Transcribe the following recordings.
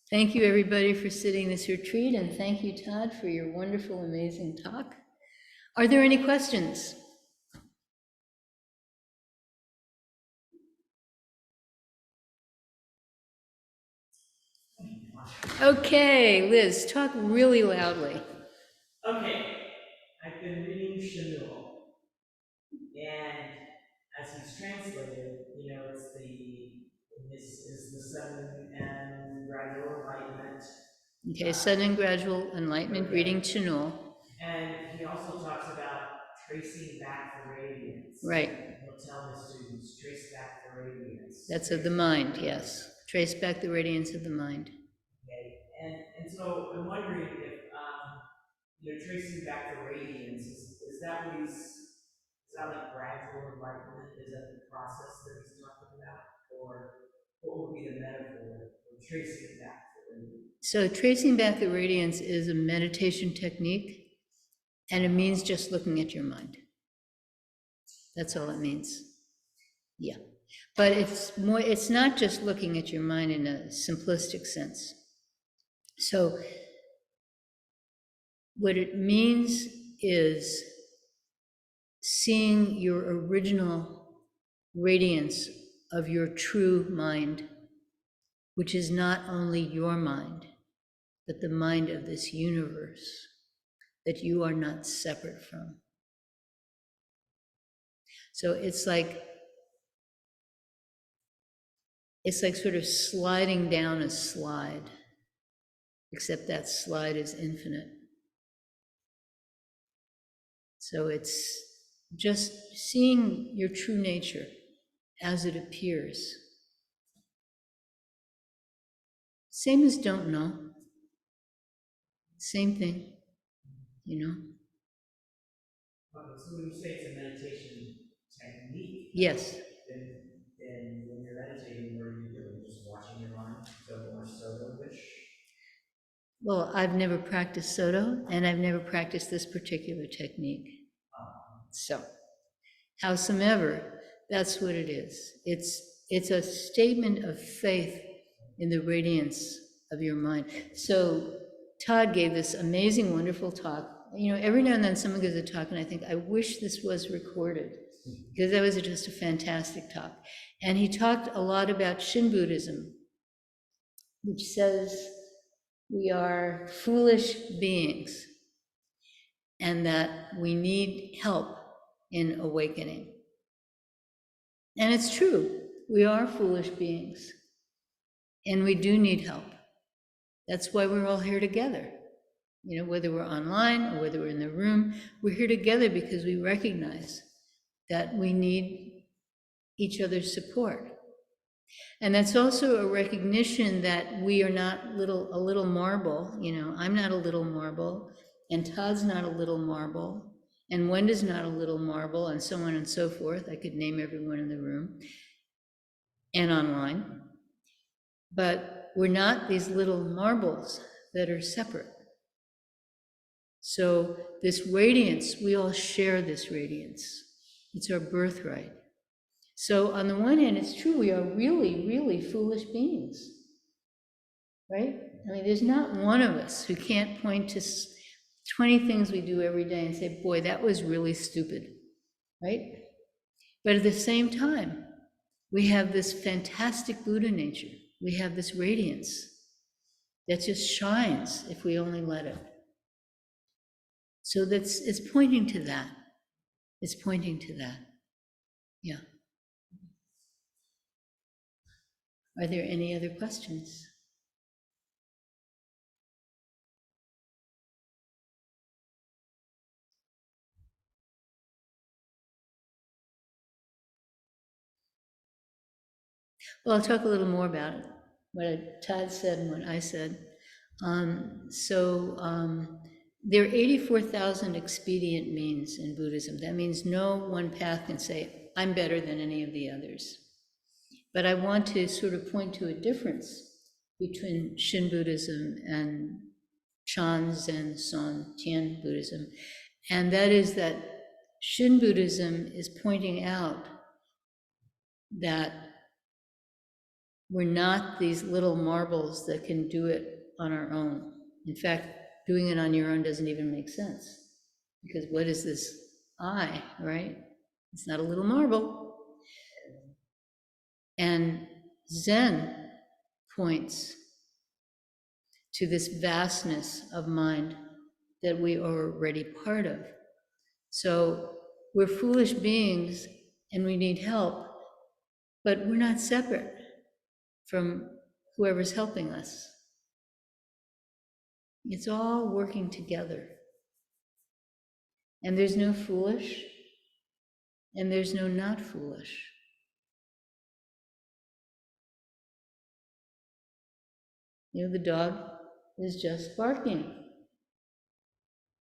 Thank you, everybody, for sitting this retreat, and thank you, Todd, for your wonderful, amazing talk. Are there any questions? Okay, Liz, talk really loudly. Okay, I've been reading Shamil, and as he's translated, it's this is the sudden and gradual enlightenment. Okay, sudden and gradual enlightenment, reading Chinul. And he also talks about tracing back the radiance. Right. He'll tell his students, trace back the radiance. That's of the mind, yes. Trace back the radiance of the mind. Okay, and so I'm wondering if tracing back the radiance is that what he's is that like gradual enlightenment? Is that the process that he's talking about, or what would be the metaphor for tracing it back the radiance? So tracing back the radiance is a meditation technique, and it means just looking at your mind. That's all it means. Yeah. But it's not just looking at your mind in a simplistic sense. So what it means is seeing your original radiance of your true mind, which is not only your mind, but the mind of this universe that you are not separate from. So it's like sort of sliding down a slide, except that slide is infinite. So it's just seeing your true nature as it appears. Same as don't know. Same thing, So when you say it's a meditation technique, Yes. then when you're meditating, what are you doing? Just watching your mind? So more Soto-ish? Well, I've never practiced Soto, and I've never practiced this particular technique. So, howsoever, that's what it is. It's a statement of faith in the radiance of your mind. So Todd gave this amazing, wonderful talk. Every now and then someone gives a talk and I think, I wish this was recorded, because that was just a fantastic talk. And he talked a lot about Shin Buddhism, which says we are foolish beings and that we need help in awakening. And it's true, we are foolish beings, and we do need help. That's why we're all here together. Whether we're online or whether we're in the room, we're here together because we recognize that we need each other's support. And that's also a recognition that we are not a little marble. I'm not a little marble, and Todd's not a little marble, and Wenda's not a little marble, and so on and so forth. I could name everyone in the room and online. But we're not these little marbles that are separate. So this radiance, we all share this radiance. It's our birthright. So on the one hand, it's true, we are really, really foolish beings, right? I mean, there's not one of us who can't point to 20 things we do every day and say, boy, that was really stupid, right? But at the same time, we have this fantastic Buddha nature. We have this radiance that just shines if we only let it. So it's pointing to that. It's pointing to that. Yeah. Are there any other questions? Well, I'll talk a little more about it, what Todd said and what I said. There are 84,000 expedient means in Buddhism. That means no one path can say, I'm better than any of the others. But I want to sort of point to a difference between Shin Buddhism and Chan, Zen, Son, Tian Buddhism. And that is that Shin Buddhism is pointing out that We're not these little marbles that can do it on our own. In fact, doing it on your own doesn't even make sense. Because what is this I, right? It's not a little marble. And Zen points to this vastness of mind that we are already part of. So we're foolish beings and we need help, but we're not separate from whoever's helping us. It's all working together. And there's no foolish, and there's no not foolish. You know, the dog is just barking.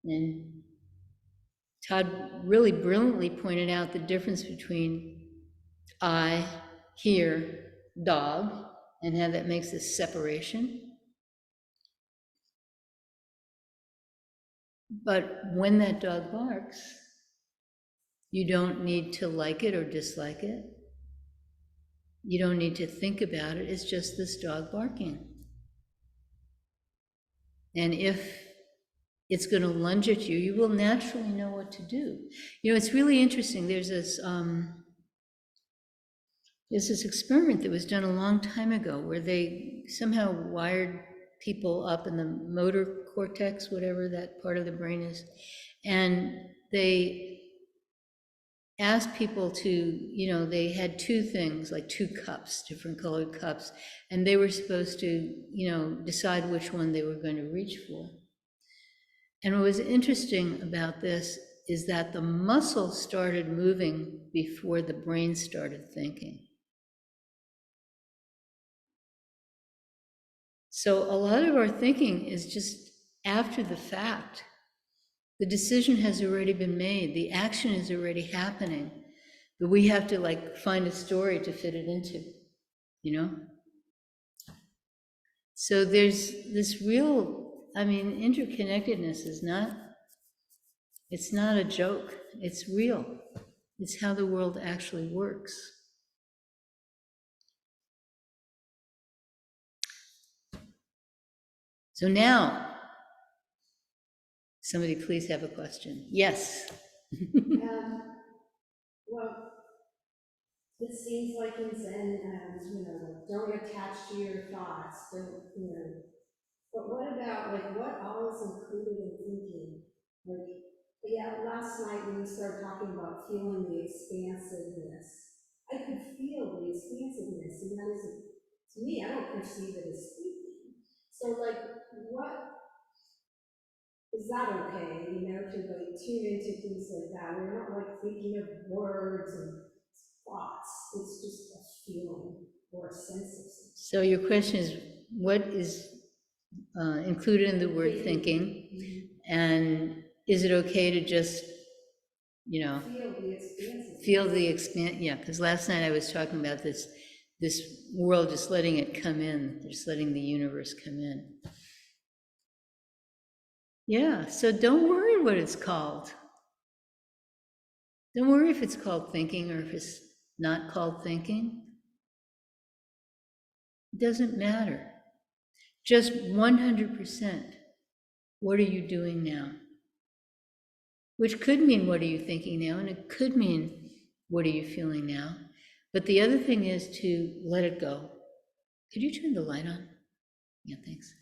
And Todd really brilliantly pointed out the difference between I, here, dog, and how that makes this separation. But when that dog barks, you don't need to like it or dislike it. You don't need to think about it. It's just this dog barking. And if it's going to lunge at you, you will naturally know what to do. You know, it's really interesting. There's this experiment that was done a long time ago where they somehow wired people up in the motor cortex, whatever that part of the brain is, and they asked people to, you know, they had two things, like two cups, different colored cups, and they were supposed to, you know, decide which one they were going to reach for. And what was interesting about this is that the muscle started moving before the brain started thinking. So a lot of our thinking is just after the fact. The decision has already been made, the action is already happening, but we have to like find a story to fit it into, you know? So there's this real, I mean, interconnectedness is not, it's not a joke, it's real. It's how the world actually works. So now, somebody please have a question. Yes. Well, it seems like in Zen, don't attach to your thoughts, but what about, like, what all is included in thinking? Like, yeah, last night when we started talking about feeling the expansiveness, I could feel the expansiveness, and that is, to me, I don't perceive it as thinking. So, like, what, is that okay, to like tune into things like that? We're not like thinking of words and thoughts. It's just a feeling or a sense of something. So your question is, what is included in the word thinking? Mm-hmm. And is it okay to just, feel the expanse? Yeah, because last night I was talking about this world, just letting it come in, just letting the universe come in. Yeah, so don't worry what it's called. Don't worry if it's called thinking or if it's not called thinking. It doesn't matter. Just 100%. What are you doing now? Which could mean, what are you thinking now? And it could mean, what are you feeling now? But the other thing is to let it go. Could you turn the light on? Yeah, thanks.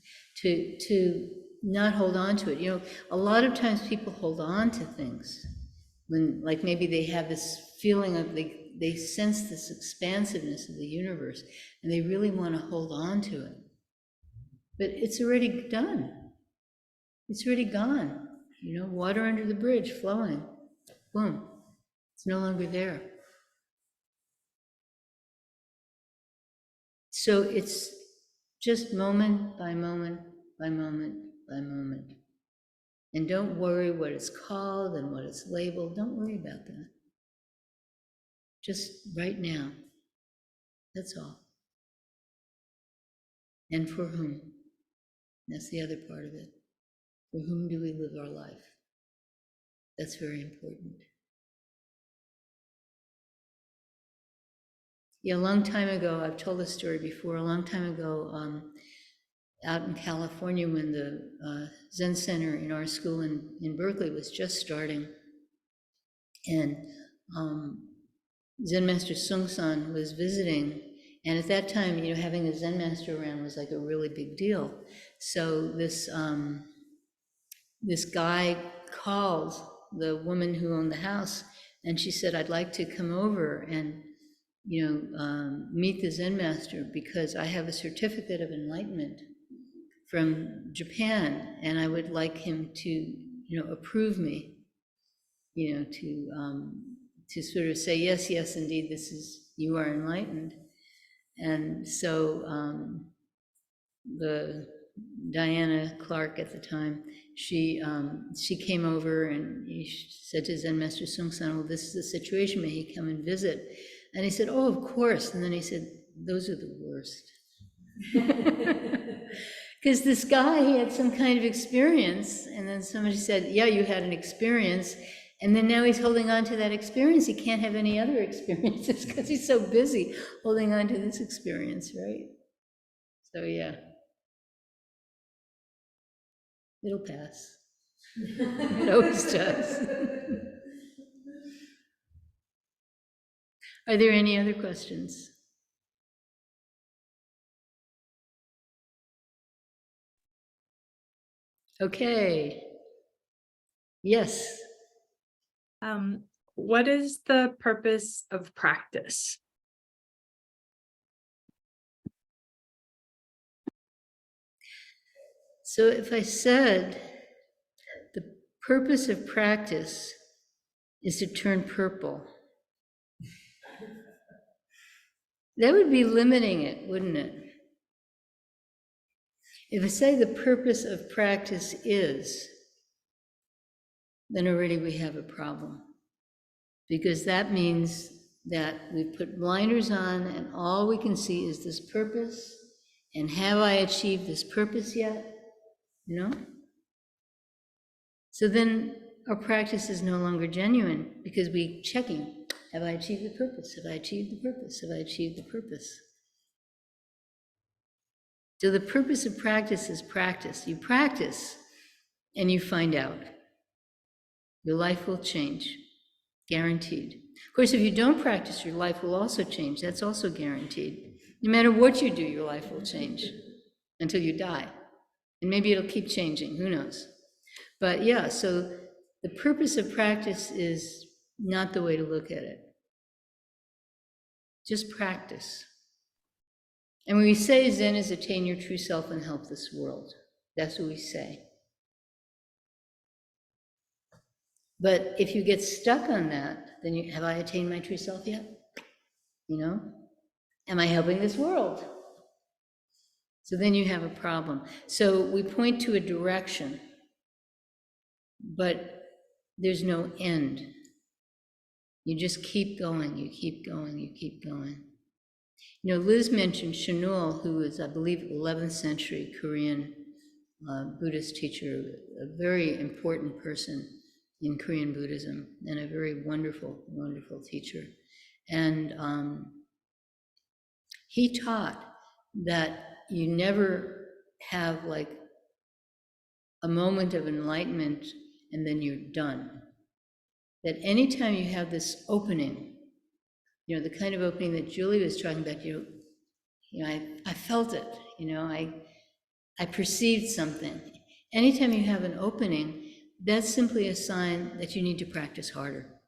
To not hold on to it. A lot of times people hold on to things when, like, maybe they have this feeling of, they sense this expansiveness of the universe and they really want to hold on to it. But it's already done. It's already gone. Water under the bridge, flowing. Boom. It's no longer there. So it's just moment by moment by moment by moment. And don't worry what it's called and what it's labeled. Don't worry about that. Just right now. That's all. And for whom? That's the other part of it. For whom do we live our life? That's very important. Yeah, a long time ago, I've told this story before, a long time ago, out in California when the Zen Center in our school in Berkeley was just starting. And Zen Master Sung-san was visiting. And at that time, having a Zen master around was like a really big deal. So this guy called the woman who owned the house, and she said, "I'd like to come over and meet the Zen master because I have a certificate of enlightenment from Japan, and I would like him to, approve me, to sort of say, yes, yes, indeed, you are enlightened." And so the Diana Clark at the time, she came over and she said to Zen Master Sung-san, "Well, this is the situation, may he come and visit?" And he said, "Oh, of course." And then he said, "Those are the worst." Because this guy, he had some kind of experience, and then somebody said, "Yeah, you had an experience," and then now he's holding on to that experience. He can't have any other experiences because he's so busy holding on to this experience, right? So yeah, it'll pass. It always does. Are there any other questions? Okay. Yes. What is the purpose of practice? So if I said the purpose of practice is to turn purple, that would be limiting it, wouldn't it? If I say the purpose of practice is, then already we have a problem. Because that means that we put blinders on and all we can see is this purpose. And have I achieved this purpose yet? So then our practice is no longer genuine because we're checking, have I achieved the purpose? Have I achieved the purpose? Have I achieved the purpose? So the purpose of practice is practice. You practice and you find out. Your life will change, guaranteed. Of course, if you don't practice, your life will also change. That's also guaranteed. No matter what you do, your life will change until you die. And maybe it'll keep changing, who knows? But yeah, so the purpose of practice is not the way to look at it. Just practice. And when we say Zen is attain your true self and help this world, that's what we say. But if you get stuck on that, then have I attained my true self yet? Am I helping this world? So then you have a problem. So we point to a direction, but there's no end. You just keep going, you keep going, you keep going. Liz mentioned Shanul, who was, I believe, 11th century Korean Buddhist teacher, a very important person in Korean Buddhism, and a very wonderful, wonderful teacher. And he taught that you never have like a moment of enlightenment and then you're done. That anytime you have this opening, the kind of opening that Julie was talking about, I felt it, I perceived something. Anytime you have an opening, that's simply a sign that you need to practice harder.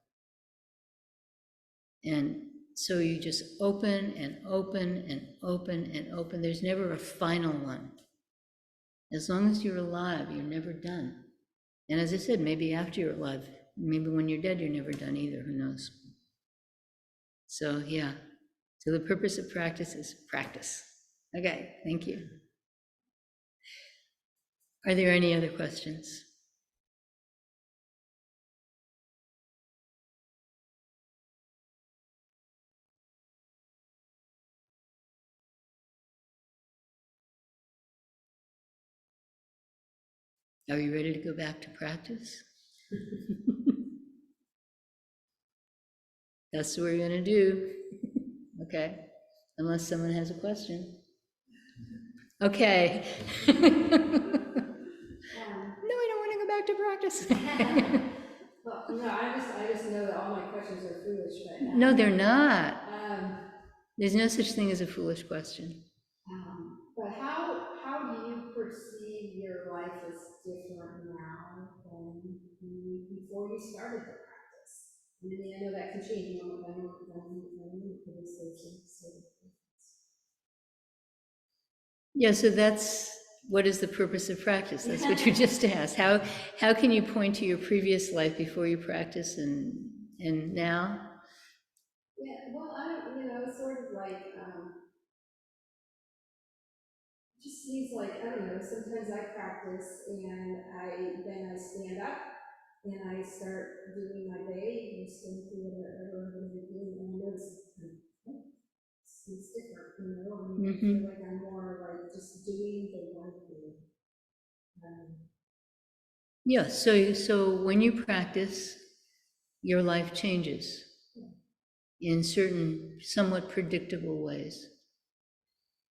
And so you just open and open and open and open. There's never a final one. As long as you're alive, you're never done. And as I said, maybe after you're alive, maybe when you're dead, you're never done either, who knows? So yeah, so the purpose of practice is practice. Okay, thank you. Are there any other questions? Are you ready to go back to practice? That's what we're going to do. okay? Unless someone has a question. Okay. No, I don't want to go back to practice. Well, no, I just know that all my questions are foolish, but. No, they're not. Um, There's no such thing as a foolish question. But how do you perceive your life as different now than before you started the practice? I mean, I know that can change moment by moment, but it's sort of difference. Yeah, so that's, what is the purpose of practice? That's what you just asked. How can you point to your previous life before you practice and now? Yeah, well, it's sort of like, it just seems like, I don't know, sometimes I practice and then I stand up and I start doing my day and going through whatever I'm going to be doing, and I notice it's different, I mean, I feel like I'm more like just doing the right thing. Yeah, so when you practice, your life changes in certain somewhat predictable ways.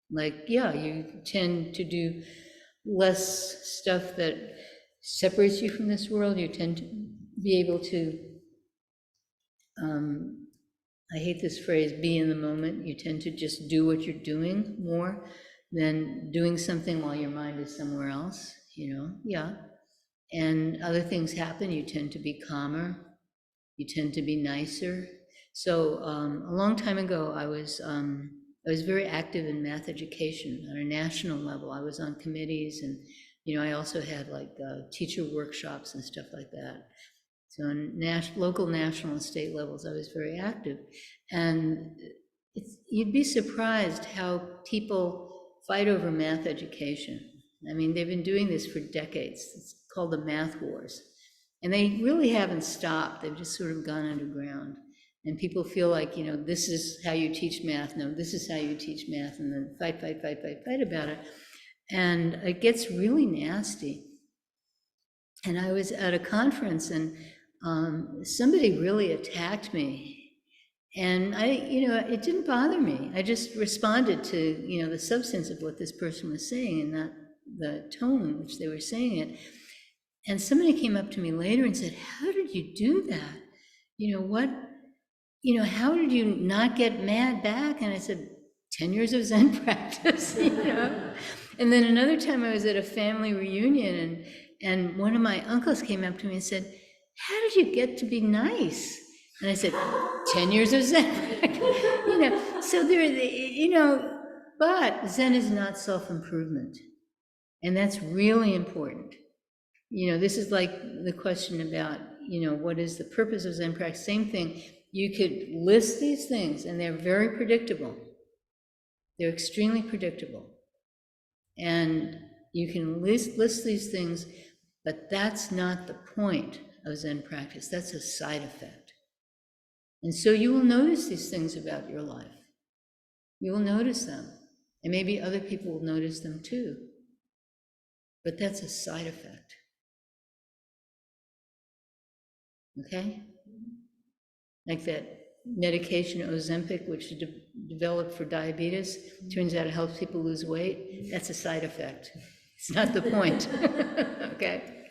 Like, yeah, you tend to do less stuff that separates you from this world. You tend to be able to, I hate this phrase, be in the moment. You tend to just do what you're doing more than doing something while your mind is somewhere else, yeah. And other things happen, you tend to be calmer, you tend to be nicer. So a long time ago, I was very active in math education on a national level. I was on committees, and I also had like teacher workshops and stuff like that. So on local, national, and state levels, I was very active. And you'd be surprised how people fight over math education. I mean, they've been doing this for decades. It's called the math wars. And they really haven't stopped. They've just sort of gone underground. And people feel like, this is how you teach math. No, this is how you teach math. And then fight about it. And it gets really nasty. And I was at a conference, and somebody really attacked me. And it didn't bother me. I just responded to, the substance of what this person was saying and not the tone in which they were saying it. And somebody came up to me later and said, how did you do that? How did you not get mad back? And I said, 10 years of Zen practice, And then another time I was at a family reunion, and one of my uncles came up to me and said, how did you get to be nice? And I said, 10 years of Zen. So but Zen is not self-improvement. And that's really important. This is like the question about, what is the purpose of Zen practice? Same thing. You could list these things, and they're very predictable. They're extremely predictable. And you can list these things, but that's not the point of Zen practice. That's a side effect. And so you will notice these things about your life. You will notice them. And maybe other people will notice them too. But that's a side effect. Okay? Like that medication Ozempic, which is developed for diabetes, turns out it helps people lose weight. That's a side effect. It's not the point. Okay?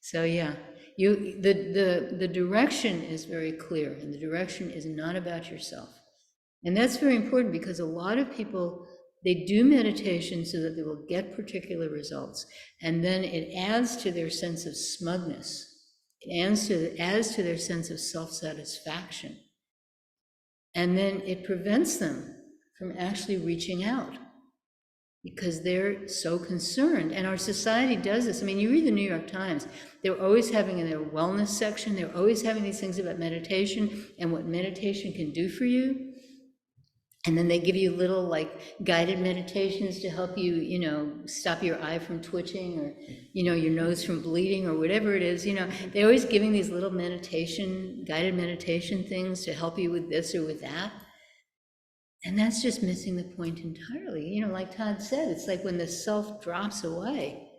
So yeah, the direction is very clear, and the direction is not about yourself. And that's very important, because a lot of people, they do meditation so that they will get particular results, and then it adds to their sense of smugness. It adds to their sense of self-satisfaction. And then it prevents them from actually reaching out, because they're so concerned. And our society does this. I mean, you read the New York Times, they're always having in their wellness section, they're always having these things about meditation and what meditation can do for you. And then they give you little like guided meditations to help you, stop your eye from twitching, or, your nose from bleeding, or whatever it is. They're always giving these little guided meditation things to help you with this or with that. And that's just missing the point entirely. Like Todd said, it's like when the self drops away,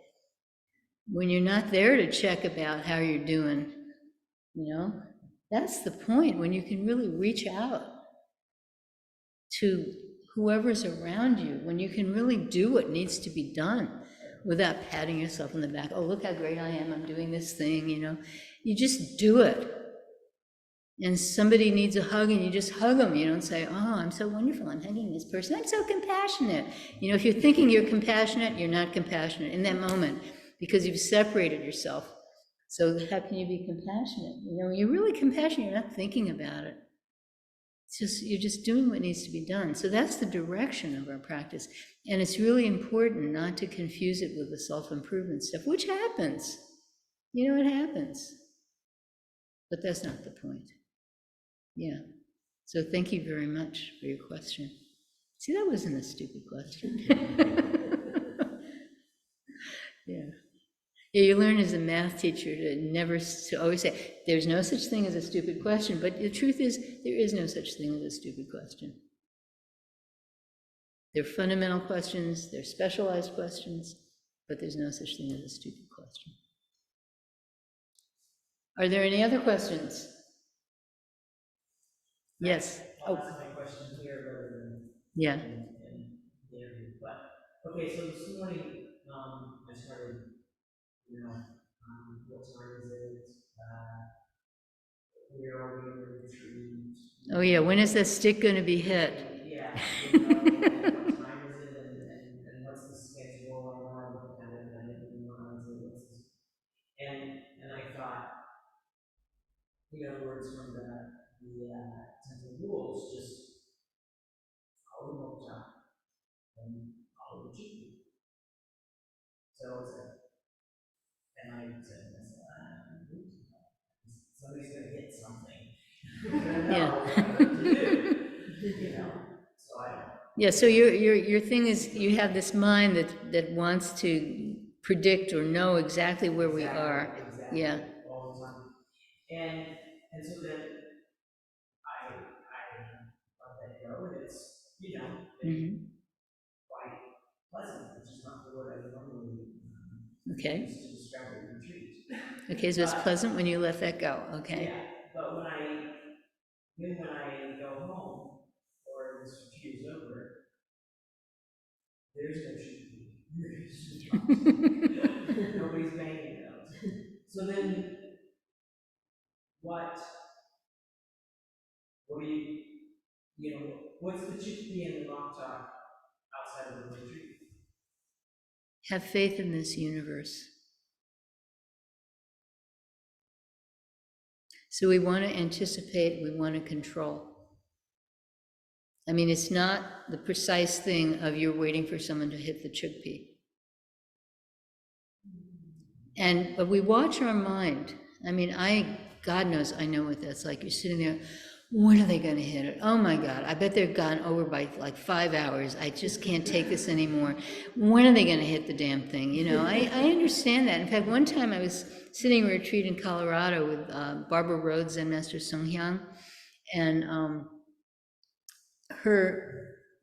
when you're not there to check about how you're doing, that's the point, when you can really reach out to whoever's around you, when you can really do what needs to be done without patting yourself on the back. Oh, look how great I am, I'm doing this thing, you know. You just do it. And somebody needs a hug and you just hug them. You don't say, oh, I'm so wonderful, I'm hugging this person, I'm so compassionate. You know, if you're thinking you're compassionate, you're not compassionate in that moment because you've separated yourself. So how can you be compassionate? You know, when you're really compassionate, you're not thinking about it. It's just, you're just doing what needs to be done. So that's the direction of our practice. And it's really important not to confuse it with the self-improvement stuff, which happens. You know, it happens. But that's not the point. Yeah. So thank you very much for your question. See, that wasn't a stupid question. Yeah. Yeah, you learn as a math teacher to always say, there's no such thing as a stupid question, but the truth is, there is no such thing as a stupid question. They're fundamental questions, they're specialized questions, but there's no such thing as a stupid question. Are there any other questions? Yes. I'll ask my question here rather than Yeah. in the interview. But okay, so this morning I started, what time is it? Where are we in the retreat? Oh yeah, when is that stick going to be hit? Yeah, and what time is it, and what's the schedule? I know I looked at it, and I didn't realize it was. And I thought, in other words, from the temple rules, just follow the mokta and follow the chief. So it's and I said, somebody's going to hit something. Yeah. So I don't. Yeah, so your thing is you have this mind that wants to predict or know exactly where we are. Exactly, Yeah. all the time. And so then I let that go, and it's, Mm-hmm. quite pleasant, which is not the word I normally Okay. use to describe a retreat. Okay, so it's pleasant when you let that go. Okay. Yeah, but when I go home, or this retreat is over, there's no shooting. Nobody's banging out. So then, what do what's the chikti and the bhakta outside of the retreat? Have faith in this universe. So we want to anticipate, we want to control. I mean, it's not the precise thing of you're waiting for someone to hit the chickpea. But we watch our mind. I mean, God knows I know what that's like. You're sitting there, when are they going to hit it? Oh my God, I bet they're gone over by like 5 hours. I just can't take this anymore. When are they going to hit the damn thing? You know, I understand that. In fact, one time I was sitting in a retreat in Colorado with Barbara Rhodes and Master Sung Hyang, and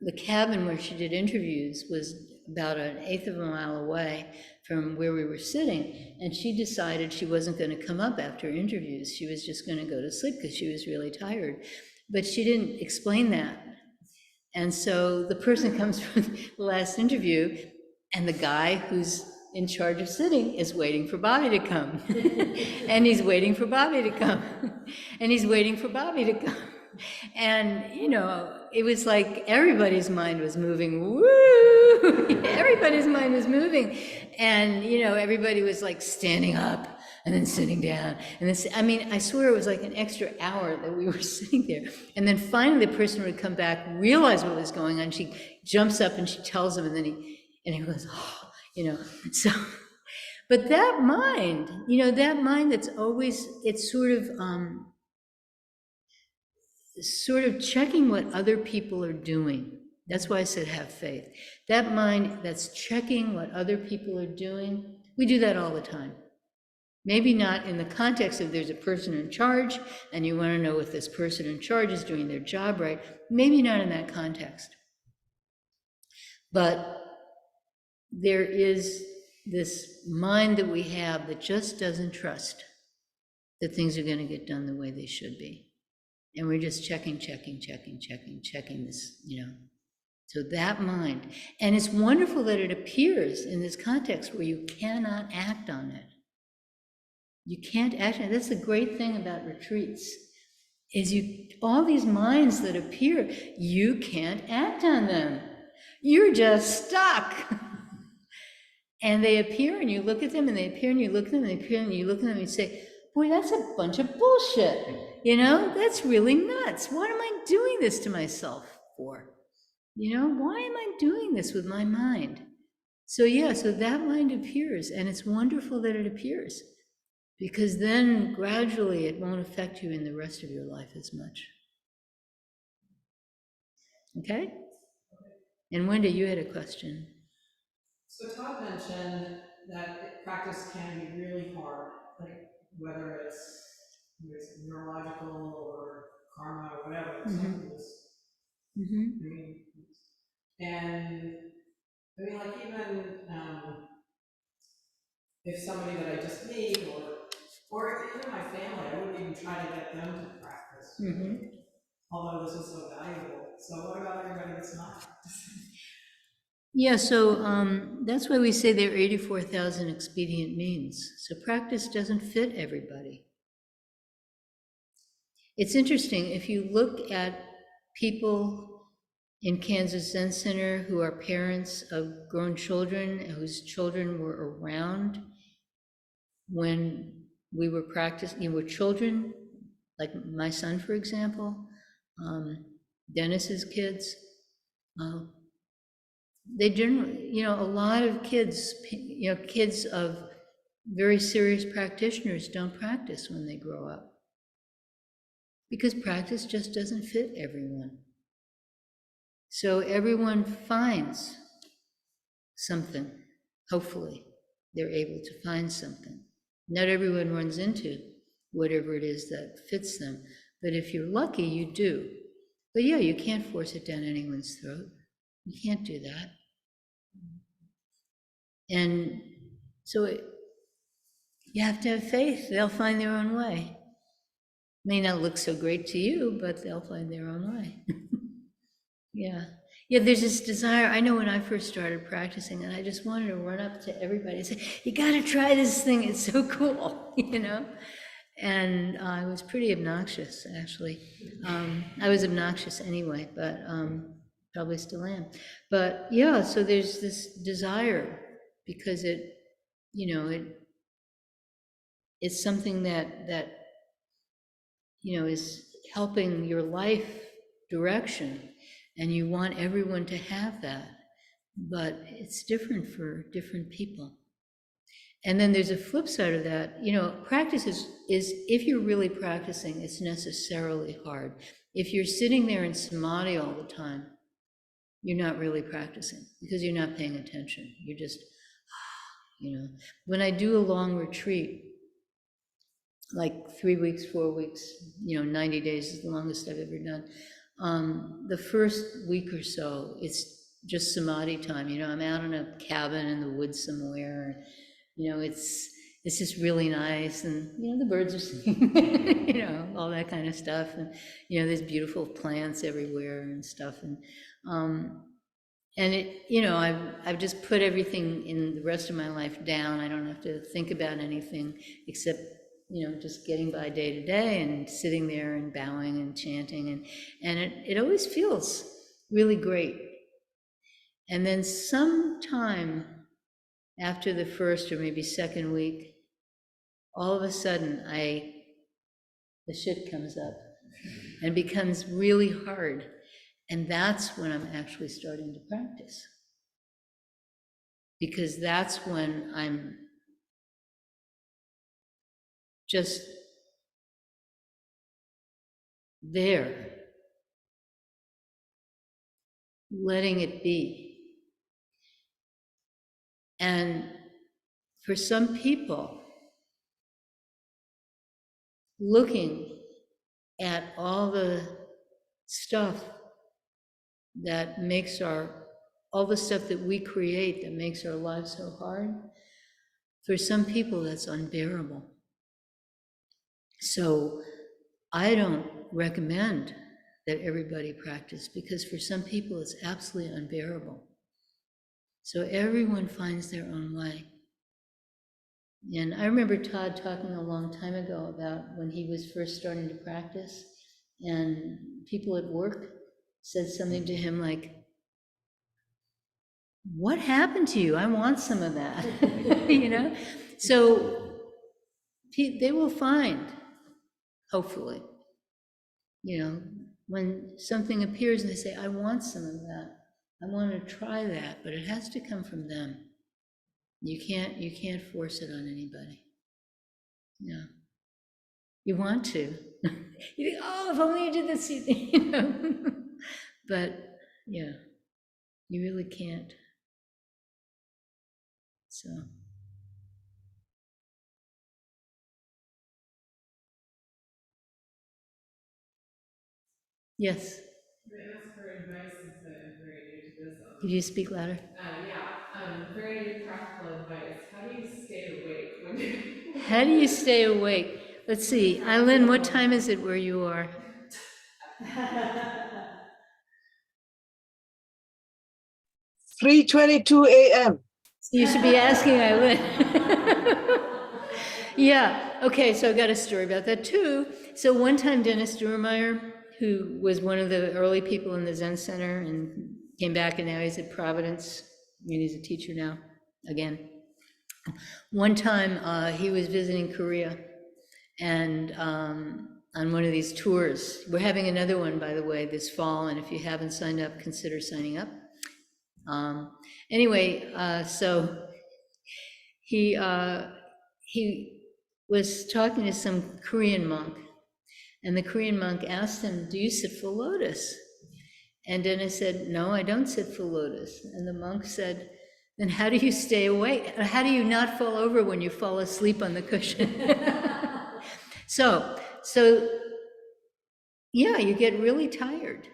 the cabin where she did interviews was about 1/8 of a mile away from where we were sitting, and she decided she wasn't going to come up after interviews. She was just going to go to sleep because she was really tired. But she didn't explain that. And so the person comes from the last interview, and the guy who's in charge of sitting is waiting for Bobby to come. And he's waiting for Bobby to come. And he's waiting for Bobby to come. And, it was like everybody's mind was moving. Woo! Everybody's mind was moving. And, everybody was like standing up and then sitting down. And then, I swear it was like an extra hour that we were sitting there. And then finally the person would come back, realize what was going on. She jumps up and she tells him, and then he goes, oh, so. But that mind, that's always, it's sort of checking what other people are doing. That's why I said have faith. That mind that's checking what other people are doing, we do that all the time. Maybe not in the context of there's a person in charge and you want to know if this person in charge is doing their job right. Maybe not in that context. But there is this mind that we have that just doesn't trust that things are going to get done the way they should be. And we're just checking this, So that mind, and it's wonderful that it appears in this context where you cannot act on it. You can't act on it. That's the great thing about retreats, is all these minds that appear, you can't act on them. You're just stuck. And they appear and you look at them, and they appear and you look at them, and they appear and you look at them, and you say, boy, that's a bunch of bullshit. That's really nuts. What am I doing this to myself for? Why am I doing this with my mind? So that mind appears, and it's wonderful that it appears, because then gradually it won't affect you in the rest of your life as much. Okay? And Wendy, you had a question. So Todd mentioned that practice can be really hard, like whether it's neurological or karma or whatever. Mm-hmm. And like even if somebody that I just meet or even my family, I wouldn't even try to get them to practice. Although this is so valuable. So what about everybody that's not? Yeah, so that's why we say there are 84,000 expedient means. So practice doesn't fit everybody. It's interesting, if you look at people in Kansas Zen Center who are parents of grown children, whose children were around when we were practicing, were children, like my son, for example, Dennis's kids, they generally, a lot of kids, kids of very serious practitioners don't practice when they grow up, because practice just doesn't fit everyone. So everyone finds something. Hopefully they're able to find something. Not everyone runs into whatever it is that fits them, but if you're lucky, you do. But yeah, you can't force it down anyone's throat. You can't do that. And so you have to have faith. They'll find their own way. May not look so great to you, but they'll find their own way. Yeah, there's this desire. I know when I first started practicing, and I just wanted to run up to everybody and say, you got to try this thing, it's so cool, And I was pretty obnoxious, actually. I was obnoxious anyway, but probably still am. But yeah, so there's this desire, because it's something that is helping your life direction. And you want everyone to have that, but it's different for different people. And then there's a flip side of that. Practice is if you're really practicing, it's necessarily hard. If you're sitting there in samadhi all the time, you're not really practicing, because you're not paying attention. You're just, When I do a long retreat, like 3 weeks, 4 weeks, 90 days is the longest I've ever done. The first week or so, it's just samadhi time. I'm out in a cabin in the woods somewhere. It's just really nice, and the birds are singing, all that kind of stuff, and there's beautiful plants everywhere and stuff, and I've just put everything in the rest of my life down. I don't have to think about anything except just getting by day to day and sitting there and bowing and chanting, and it always feels really great. And then sometime after the first or maybe second week, all of a sudden the shit comes up and becomes really hard. And that's when I'm actually starting to practice. Because that's when I'm just there, letting it be. And for some people, looking at all the stuff that makes all the stuff that we create that makes our lives so hard, for some people that's unbearable. So I don't recommend that everybody practice, because for some people it's absolutely unbearable. So everyone finds their own way. And I remember Todd talking a long time ago about when he was first starting to practice, and people at work said something to him like, "What happened to you? I want some of that." You know? So they will find, hopefully, you know, when something appears and they say, "I want some of that. I want to try that," but it has to come from them. You can't force it on anybody. Yeah. You want to. You think, "Oh, if only you did this," you know. But yeah, you really can't. So. Yes. Can I ask for advice since I'm very new to this? Could you speak louder? Very practical advice. How do you stay awake when you? How do you stay awake? Let's see, Eileen, what time is it where you are? 3:22 a.m. You should be asking Eileen. Yeah, okay, so I've got a story about that too. So one time Dennis Durmeyer, who was one of the early people in the Zen Center and came back, and now he's at Providence, and he's a teacher now, again. One time he was visiting Korea, and on one of these tours. We're having another one, by the way, this fall, and if you haven't signed up, consider signing up. Anyway, so he was talking to some Korean monk, and the Korean monk asked him, "Do you sit full lotus?" And Dennis said, "No, I don't sit full lotus." And the monk said, "Then how do you stay awake? How do you not fall over when you fall asleep on the cushion?" So yeah, you get really tired,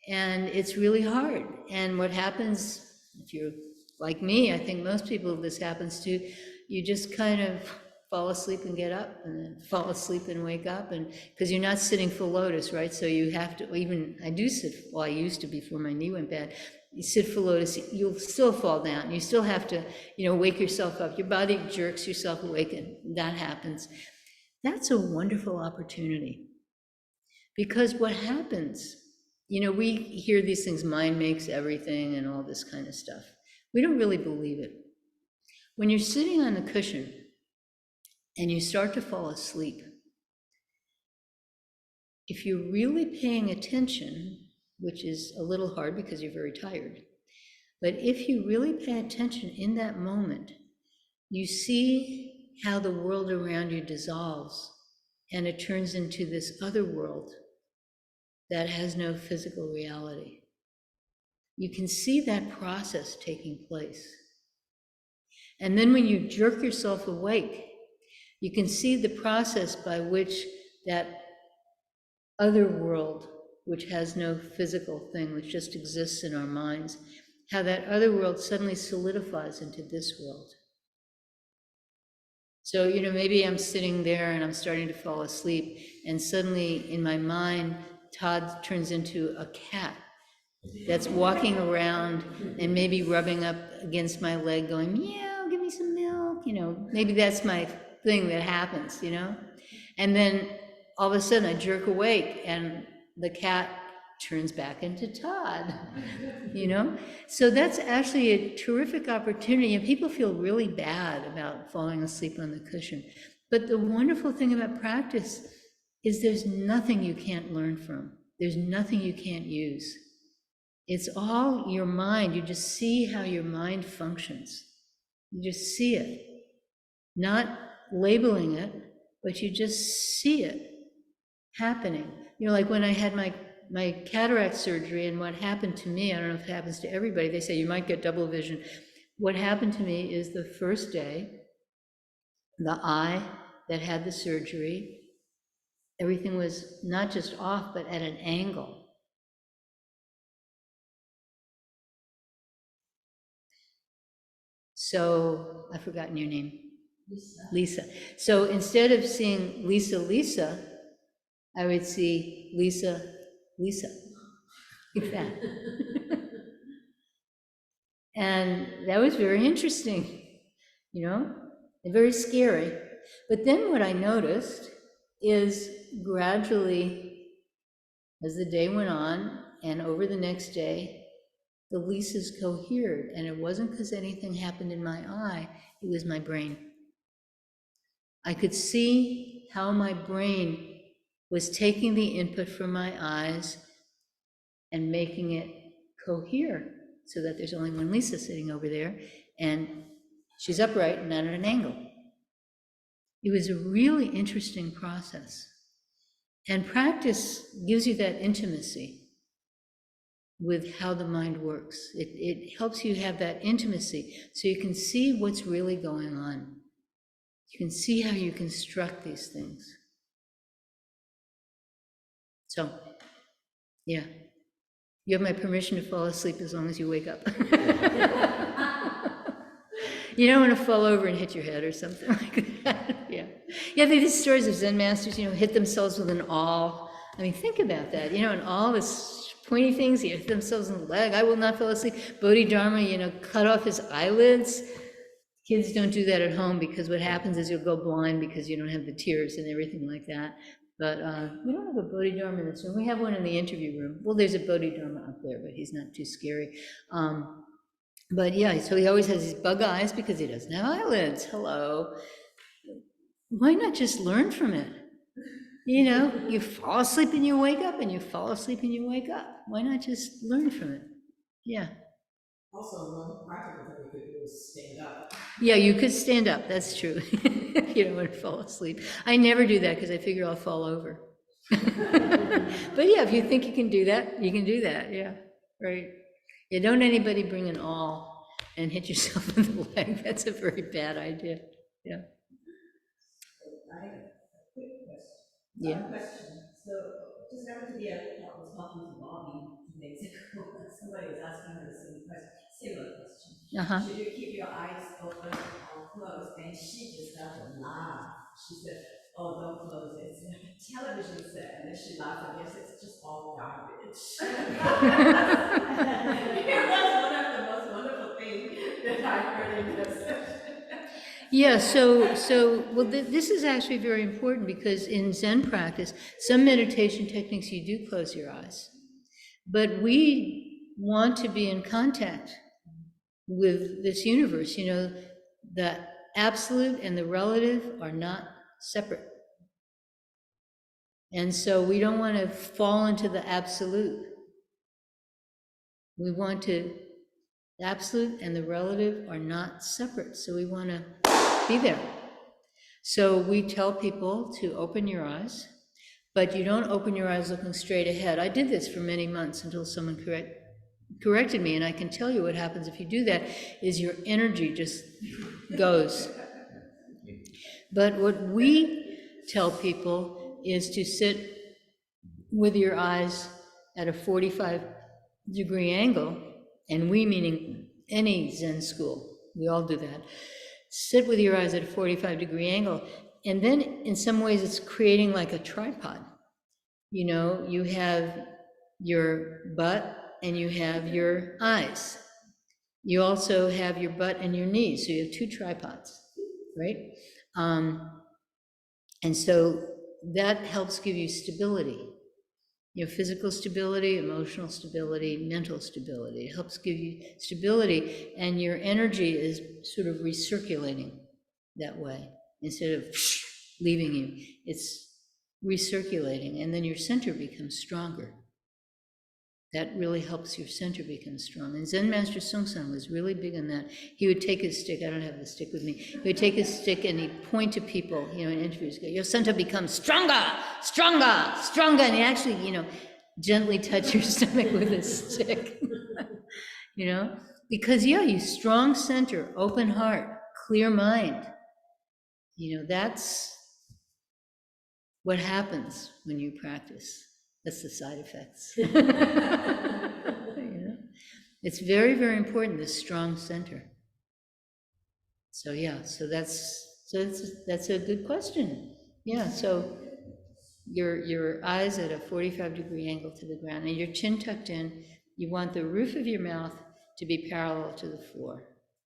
and it's really hard. And what happens, if you're like me, I think most people this happens to, you just kind of fall asleep and get up, and then fall asleep and wake up, and because you're not sitting full lotus, right? So you have to, even I do sit, well, I used to before my knee went bad. You sit full lotus, you'll still fall down. You still have to, wake yourself up. Your body jerks yourself awake, and that happens. That's a wonderful opportunity. Because what happens, we hear these things, mind makes everything and all this kind of stuff. We don't really believe it. When you're sitting on the cushion and you start to fall asleep, if you're really paying attention, which is a little hard because you're very tired, but if you really pay attention in that moment, you see how the world around you dissolves, and it turns into this other world that has no physical reality. You can see that process taking place. And then when you jerk yourself awake, you can see the process by which that other world, which has no physical thing, which just exists in our minds, how that other world suddenly solidifies into this world. So, maybe I'm sitting there and I'm starting to fall asleep, and suddenly in my mind, Todd turns into a cat that's walking around and maybe rubbing up against my leg going, "Meow, give me some milk," maybe that's my thing that happens, And then all of a sudden I jerk awake and the cat turns back into Todd, So that's actually a terrific opportunity, and people feel really bad about falling asleep on the cushion. But the wonderful thing about practice is there's nothing you can't learn from. There's nothing you can't use. It's all your mind. You just see how your mind functions. You just see it, not labeling it, but you just see it happening. Like when I had my cataract surgery, and what happened to me, I don't know if it happens to everybody, they say you might get double vision. What happened to me is the first day, the eye that had the surgery, everything was not just off, but at an angle. So, I've forgotten your name. Lisa. So instead of seeing Lisa, I would see Lisa, Lisa, like that. And that was very interesting, you know, and very scary. But then what I noticed is gradually, as the day went on and over the next day, the Lisas cohered. And it wasn't because anything happened in my eye, it was my brain. I could see how my brain was taking the input from my eyes and making it cohere so that there's only one Lisa sitting over there and she's upright and not at an angle. It was a really interesting process. And practice gives you that intimacy with how the mind works. It helps you have that intimacy so you can see what's really going on. You can see how you construct these things. So, yeah. You have my permission to fall asleep as long as you wake up. You don't want to fall over and hit your head or something like that. Yeah. Yeah, these stories of Zen masters, you know, hit themselves with an awl. I mean, think about that. You know, and all this pointy things, you hit themselves in the leg. I will not fall asleep. Bodhidharma, you know, cut off his eyelids. Kids don't do that at home because what happens is you'll go blind because you don't have the tears and everything like that. But we don't have a Bodhidharma in this room. We have one in the interview room. Well, there's a Bodhidharma up there, but he's not too scary. But yeah, so he always has these bug eyes because he doesn't have eyelids. Hello. Why not just learn from it? You know, you fall asleep and you wake up, and you fall asleep and you wake up. Why not just learn from it? Yeah. Also, one practical thing we could do is stand up. Yeah, you could stand up, that's true. You don't want to fall asleep. I never do that because I figure I'll fall over. But yeah, if you think you can do that, you can do that, yeah, right. Yeah, don't anybody bring an awl and hit yourself in the leg. That's a very bad idea, yeah. I have a quick question. Yeah. Question. So, just happened to be I was talking to Bobby 2 days ago. Somebody was asking her the same question, similar question. Should you keep your eyes open or closed? And she just got a laugh. She said, "Oh, don't close it. It's like a television set." And then she laughed and said, "It's just all garbage." It was one of the most wonderful things that I heard in this session. Yeah, well, this is actually very important because in Zen practice, some meditation techniques you do close your eyes. But we want to be in contact with this universe, you know, the absolute and the relative are not separate. And so we don't want to fall into the absolute. We want to, the absolute and the relative are not separate. So we want to be there. So we tell people to open your eyes, but you don't open your eyes looking straight ahead. I did this for many months until someone corrected me, and I can tell you what happens if you do that is your energy just goes. But what we tell people is to sit with your eyes at a 45-degree angle, and we meaning any Zen school, we all do that. Sit with your eyes at a 45-degree angle, and then in some ways it's creating like a tripod. You know, you have your butt and you have your eyes. You also have your butt and your knees, so you have 2 tripods, right? And so that helps give you stability. You know, physical stability, emotional stability, mental stability. It helps give you stability, and your energy is sort of recirculating that way. Instead of leaving you, it's recirculating, and then your center becomes stronger. That really helps your center become strong. And Zen Master Songsan was really big on that. He would take his stick, I don't have the stick with me, he would take his stick and he'd point to people, you know, in interviews, go, "Your center becomes stronger, stronger, stronger," and he actually, you know, gently touch your stomach with his stick. You know, because yeah, you strong center, open heart, clear mind. You know, that's what happens when you practice. That's the side effects. You know? It's very, very important, this strong center. So yeah, so that's a good question. Yeah, so your eyes at a 45-degree angle to the ground, and your chin tucked in. You want the roof of your mouth to be parallel to the floor.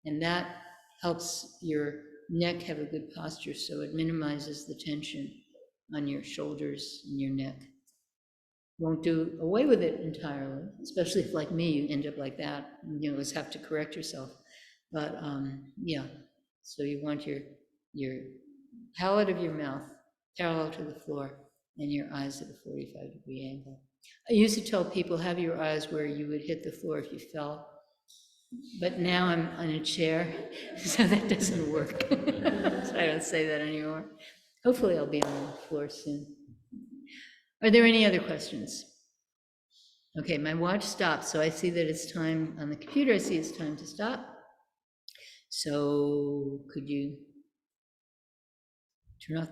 And that helps your neck have a good posture, so it minimizes the tension on your shoulders and your neck. Won't do away with it entirely, especially if, like me, you end up like that, you always have to correct yourself. But yeah, so you want your palate of your mouth parallel to the floor and your eyes at a 45-degree angle. I used to tell people, have your eyes where you would hit the floor if you fell, but now I'm on a chair, so that doesn't work. So I don't say that anymore. Hopefully I'll be on the floor soon. Are there any other questions? Okay, my watch stopped, so I see that it's time on the computer. I see it's time to stop. So could you turn off